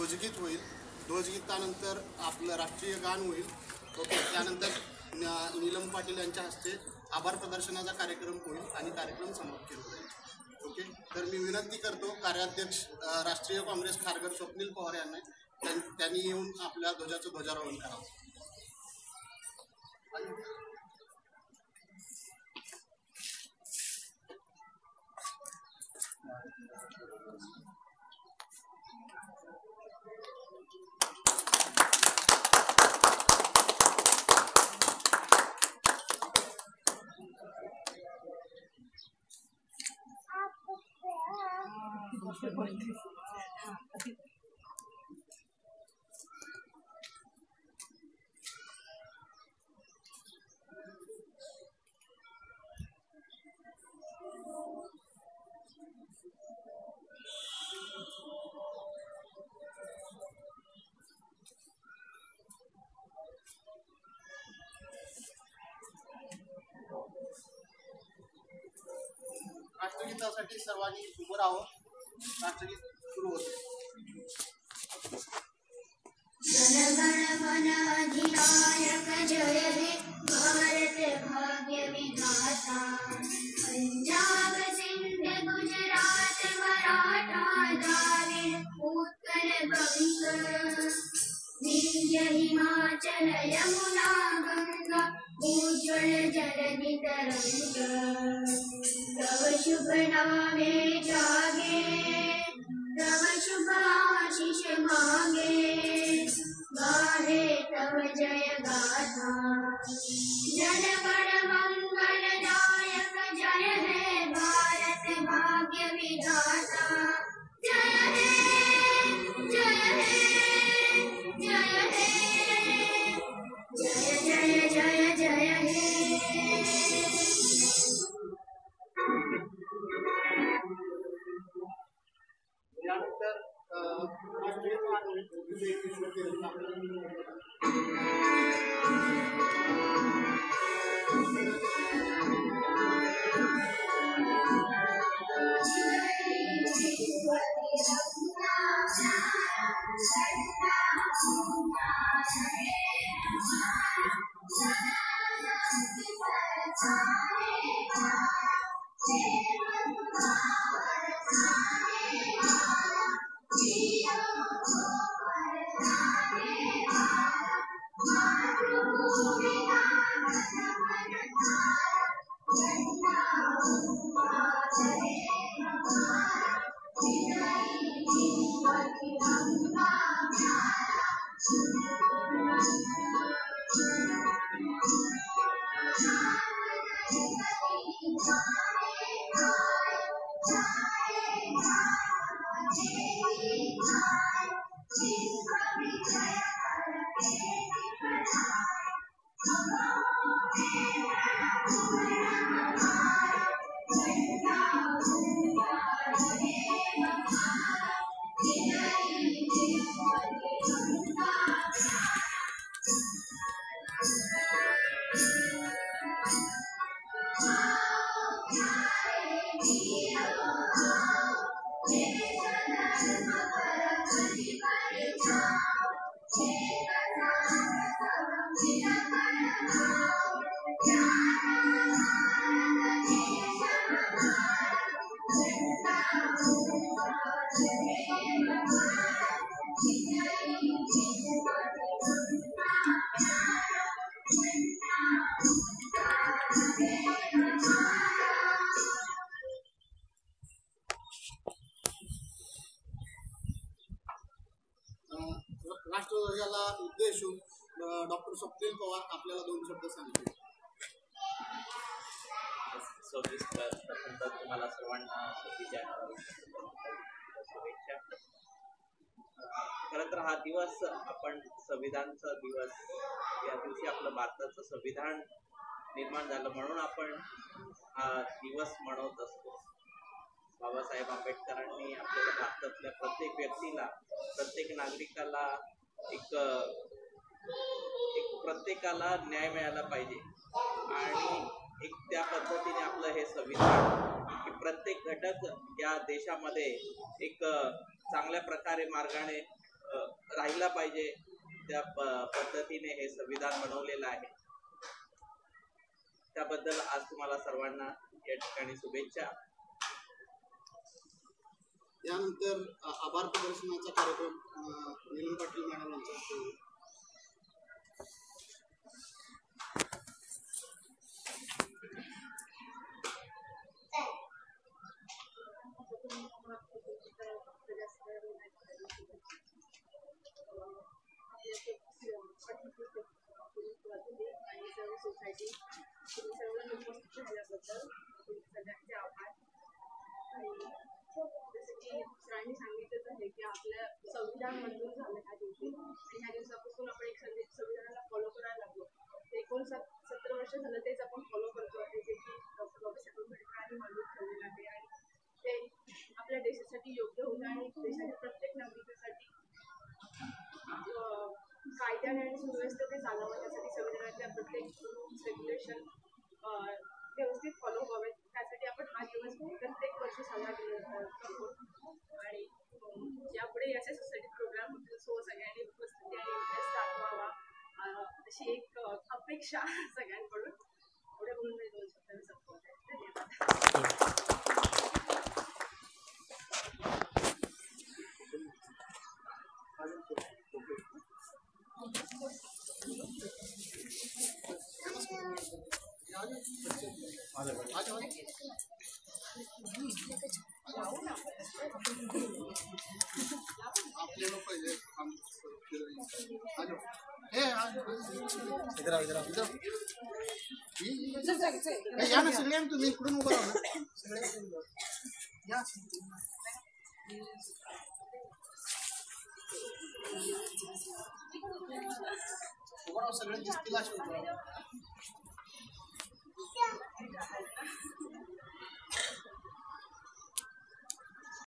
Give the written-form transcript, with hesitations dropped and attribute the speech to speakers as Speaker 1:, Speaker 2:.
Speaker 1: ध्वजगीत होईल. ध्वजगीतानंतर आपलं राष्ट्रीय गान होईल. ओके, त्यानंतर नीलम पाटील यांच्या हस्ते आभार प्रदर्शनाचा कार्यक्रम होईल आणि कार्यक्रम समाप्त केला जाईल. ओके, तर मी विनंती करतो कार्याध्यक्ष राष्ट्रीय काँग्रेस खारघर स्वप्नील पवार यांना त्यांनी येऊन आपल्या ध्वजाचं ध्वजारोहण करावं. राष्ट्रगीतासाठी सर्वांनी उभं राहावं. राष्ट्रगीत सुरू होते.
Speaker 2: जनगण मन अधिनायक जय हे भारत भाग्य विधाता. पंजाब सिंध गुजरात मराठा द्राविड उत्कल बंग. विंध्य हिमाचल यमुना गंगा उज्ज्वल जलधि तरंग. तव शुभ नामे जागे तव शुभ आशीष मांगे. गाहे तव जय गाथा. जन गण मंगल दायक जय हे भारत भाग्य विधाता. जय हे जय हे जय हे जय जय जय जय हे.
Speaker 1: यानंतर राष्ट्रीय गान होईल. राष्ट्रध्वजाला उद्देशून डॉक्टर स्वप्नील पवार आपल्याला 2 शब्द सांगतील.
Speaker 3: 26 प्रथमतः तुम्हाला सर्वांना 26 जानेवारी शुभेच्छा. खरं तर हा दिवस आपण संविधानचा दिवस, या दिवशी आपलं भारताचं संविधान निर्माण झालं म्हणून आपण हा दिवस मनवत असतो. बाबासाहेब आंबेडकरांनी आपल्याला भारतातल्या प्रत्येक व्यक्तीला, प्रत्येक नागरिकाला एक प्रत्येकाला न्याय मिळाला पाहिजे आणि एक त्या पद्धतीने आपलं हे संविधान की प्रत्येक घटक या देशामध्ये एक चांगल्या प्रकारे मार्गाने राहिला पाहिजे त्या पद्धतीने हे संविधान बनवलेलं आहे. त्याबद्दल आज तुम्हाला सर्वांना या ठिकाणी शुभेच्छा.
Speaker 1: यानंतर आभार प्रदर्शनाचा कार्यक्रम नीलम पाटील मॅडम यांचा हस्ते होईल.
Speaker 4: सोसायटी सर्वांना उपस्थित झाल्याबद्दल सगळ्यांचे आभार. आणि जसं की सरांनी सांगितलंच आहे की आपलं संविधान मंजूर झालं ह्या दिवशी आणि ह्या दिवसापासून आपण एक संविधानाला फॉलो करायला लागलो. 17 वर्ष झालं तेच आपण फॉलो करतो आहे, जे की डॉक्टर बाबासाहेब आंबेडकरांनी मांडून ठेवलेलं आहे आणि ते आपल्या देशासाठी योग्य होतं आणि देशाच्या प्रत्येक नागरिकासाठी कायद्याने आणि सुव्यवस्थेने चालावं यासाठी संविधानातल्या प्रत्येक रूल्स रेग्युलेशन व्यवस्थित फॉलो व्हावेत. त्यासाठी आपण हा दिवस प्रत्येक वर्षी साजरा करतो आणि यापुढे याचे सोसायटी प्रोग्राम होतील सो सगळ्यांनी उपस्थिती आणि इंटरेस्ट दाखवावा अशी एक अपेक्षा सगळ्यांकडून. पुढे बोलून मी 2 शब्द संपवते. धन्यवाद.
Speaker 1: आपल्याला पहिले या ना सगळ्यांना, तुम्ही इकडून उभं राहा ना. सगळे दिसतील असे